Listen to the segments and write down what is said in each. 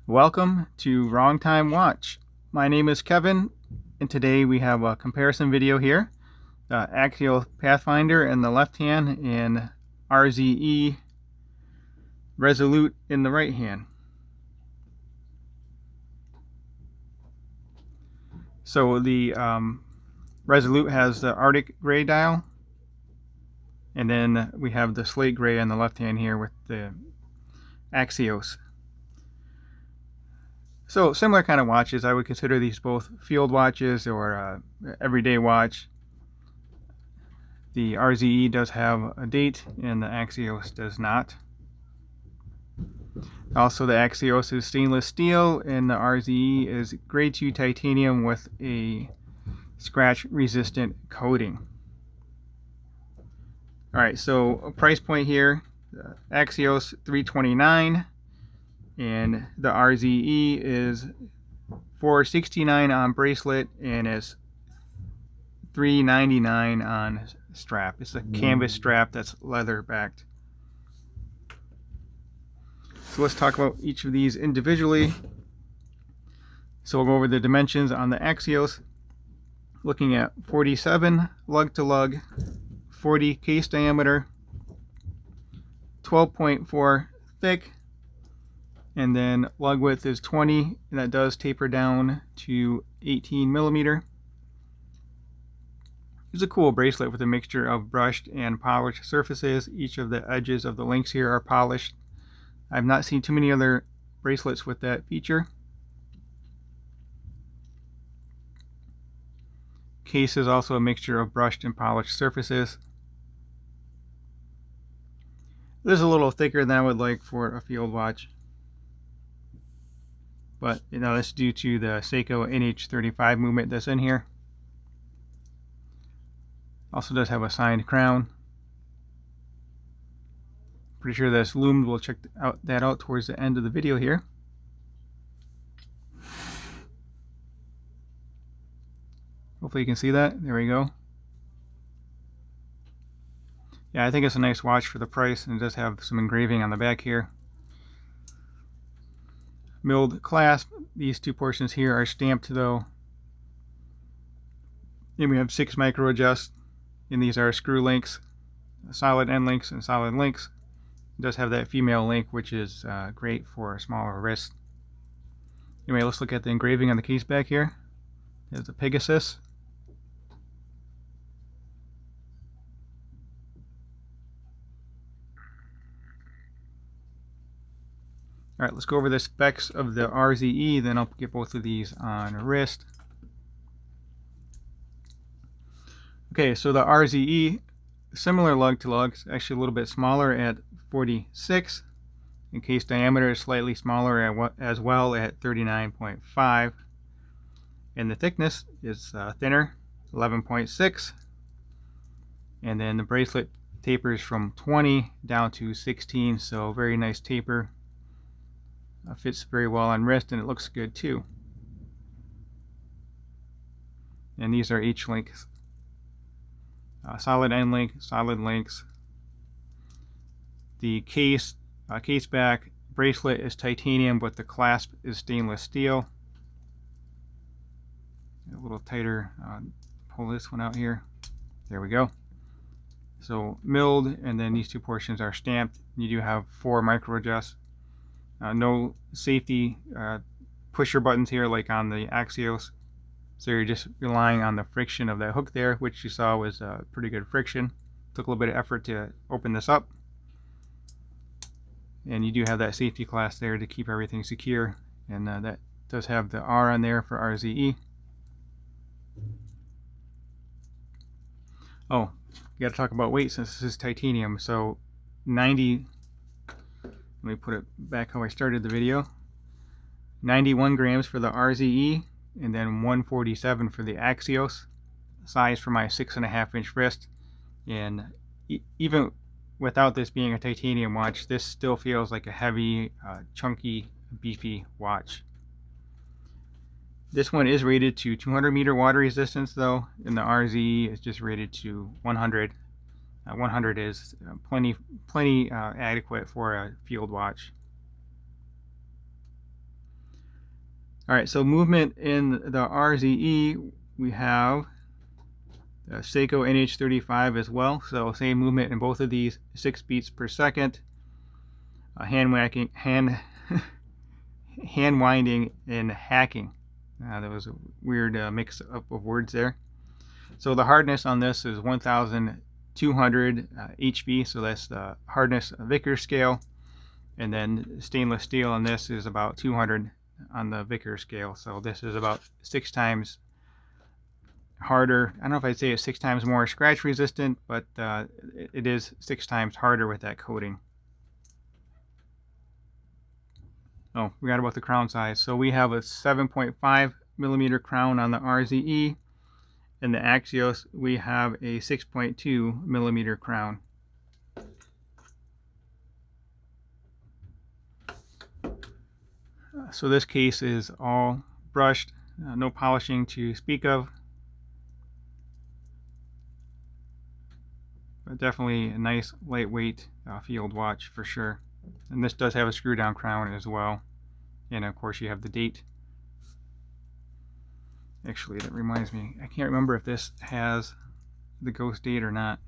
Welcome to Wrong Time Watch. My name is Kevin, and today we have a comparison video here. Axios Pathfinder in the left hand and Rze Resolute in the right hand. So the Resolute has the Arctic gray dial, and then we have the slate gray on the left hand here with the Axios. So similar kind of watches. I would consider these both field watches or everyday watch. The Rze does have a date and the Axios does not. Also, the Axios is stainless steel and the Rze is grade 2 titanium with a scratch resistant coating. Alright, so a price point here, Axios $329 and the Rze is $469 on bracelet and is $399 on strap. It's a canvas strap that's leather backed. So let's talk about each of these individually. So we'll go over the dimensions on the Axios, looking at 47 lug to lug, 40 case diameter, 12.4 thick, and then lug width is 20, and that does taper down to 18 millimeter. It's a cool bracelet with a mixture of brushed and polished surfaces. Each of the edges of the links here are polished. I've not seen too many other bracelets with that feature. Case is also a mixture of brushed and polished surfaces. This is a little thicker than I would like for a field watch, but that's due to the Seiko NH35 movement that's in here. Also does have a signed crown. Pretty sure that's Lume. We'll check that out towards the end of the video here. Hopefully you can see that. There we go. Yeah, I think it's a nice watch for the price, and it does have some engraving on the back here. Milled clasp. These two portions here are stamped though. And we have 6 micro adjusts, and these are screw links, solid end links and solid links. It does have that female link, which is great for a smaller wrist. Anyway, let's look at the engraving on the case back here. There's the Pegasus. Alright, let's go over the specs of the Rze, then I'll get both of these on wrist. Okay, so the Rze, similar lug to lug, actually a little bit smaller at 46. In case diameter is slightly smaller as well at 39.5. And the thickness is thinner, 11.6. And then the bracelet tapers from 20 down to 16, so very nice taper. Fits very well on wrist, and it looks good too. And these are H links. Solid end link, solid links. The case back bracelet is titanium, but the clasp is stainless steel. A little tighter, pull this one out here. There we go. So milled, and then these two portions are stamped. You do have 4 micro adjusts. No safety pusher buttons here like on the Axios. So you're just relying on the friction of that hook there, which you saw was pretty good friction. Took a little bit of effort to open this up. And you do have that safety class there to keep everything secure. And that does have the R on there for Rze. Oh, you got to talk about weight since this is titanium. So 90, let me put it back how I started the video. 91 grams for the Rze, and then 147 for the Axios. Size for my 6.5 inch wrist. And even without this being a titanium watch, this still feels like a heavy, chunky, beefy watch. This one is rated to 200 meter water resistance though, and the Rze is just rated to 100. 100 is plenty adequate for a field watch. All right, so movement in the RZE, we have Seiko NH35 as well. So same movement in both of these, 6 beats per second. Hand winding and hacking. That was a weird mix up of words there. So the hardness on this is 1,200 HV, so that's the hardness Vickers scale. And then stainless steel on this is about 200 on the Vickers scale. So this is about 6 times harder. I don't know if I'd say it's 6 times more scratch resistant, but it is 6 times harder with that coating. Oh, we got about the crown size. So we have a 7.5 millimeter crown on the RZE. In the Axios, we have a 6.2 millimeter crown. So this case is all brushed, no polishing to speak of. But definitely a nice lightweight field watch for sure. And this does have a screw down crown as well. And of course you have the date. Actually, that reminds me, I can't remember if this has the ghost date or not.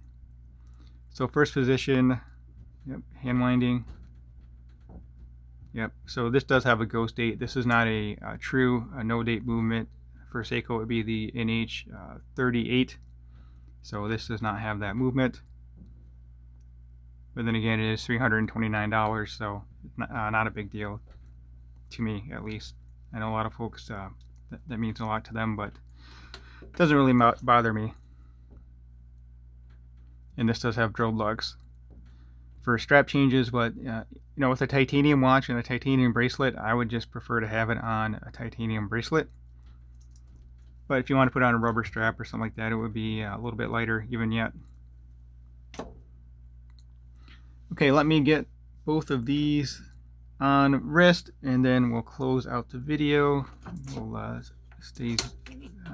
So first position, yep, hand winding. Yep, so this does have a ghost date. This is not a true no date movement. For Seiko, it would be the NH38. So this does not have that movement. But then again, it is $329, so not a big deal to me, at least. I know a lot of folks that means a lot to them, but it doesn't really bother me. And this does have drilled lugs for strap changes, but you know, with a titanium watch and a titanium bracelet, I would just prefer to have it on a titanium bracelet. But if you want to put on a rubber strap or something like that, it would be a little bit lighter even yet. Okay, let me get both of these on wrist, and then we'll close out the video. We'll stay.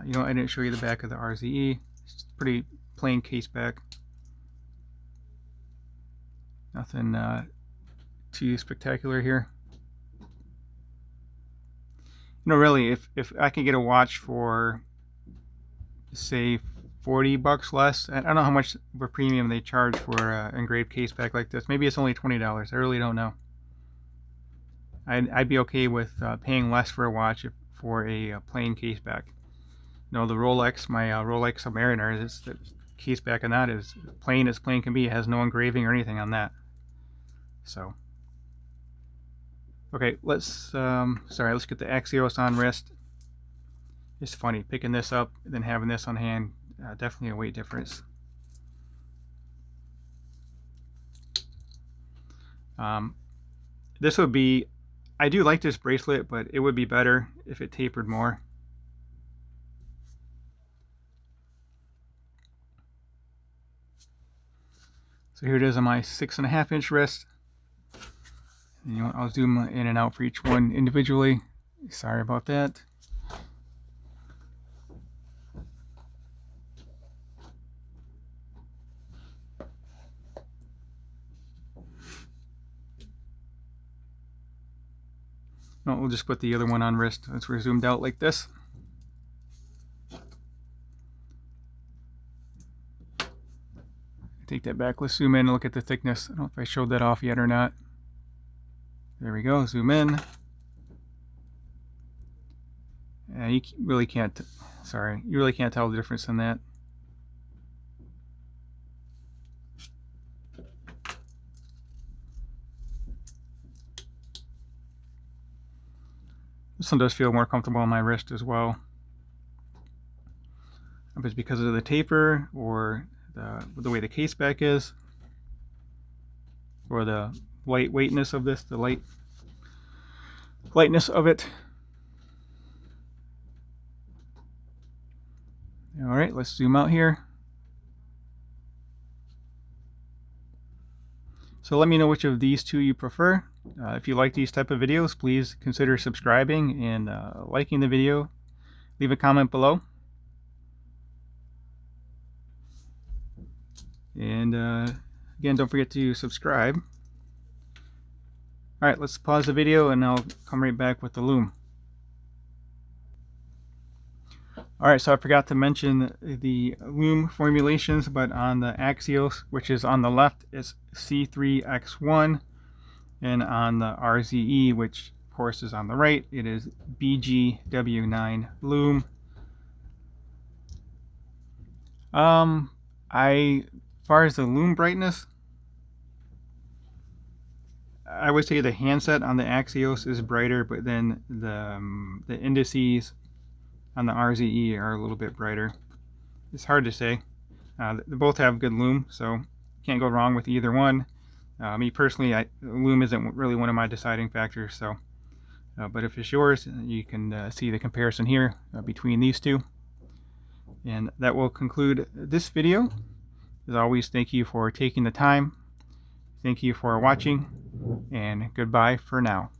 You know, I didn't show you the back of the RZE. It's pretty plain case back. Nothing too spectacular here. You know, really, if I could get a watch for, say, $40 less, I don't know how much of a premium they charge for an engraved case back like this. Maybe it's only $20. I really don't know. I'd be okay with paying less for a watch for a plain case back. You know, the Rolex, my Rolex Submariner, the case back on that is plain as plain can be. It has no engraving or anything on that. So, okay, let's get the Axios on wrist. It's funny picking this up and then having this on hand. Definitely a weight difference. This would be, I do like this bracelet, but it would be better if it tapered more. So here it is on my 6.5 inch wrist. And, you know, I'll zoom in and out for each one individually. Sorry about that. No, we'll just put the other one on wrist once we're zoomed out like this. Take that back. Let's zoom in and look at the thickness. I don't know if I showed that off yet or not. There we go. Zoom in. You really can't. Sorry, you really can't tell the difference in that. This one does feel more comfortable on my wrist as well. If it's because of the taper or the way the case back is, or the lightweightness of this, the lightness of it. All right, let's zoom out here. So let me know which of these two you prefer. If you like these type of videos, please consider subscribing and liking the video. Leave a comment below. And again, don't forget to subscribe. All right, let's pause the video and I'll come right back with the Lume. Alright, so I forgot to mention the Lume formulations, but on the Axios, which is on the left, is C3X1, and on the RZE, which of course is on the right, it is BGW9 Lume. As far as the Lume brightness, I would say the handset on the Axios is brighter, but then the indices on the RZE are a little bit brighter. It's hard to say. They both have good Lume, so can't go wrong with either one. Me personally, Lume isn't really one of my deciding factors. So, but if it's yours, you can see the comparison here between these two. And that will conclude this video. As always, thank you for taking the time. Thank you for watching, and goodbye for now.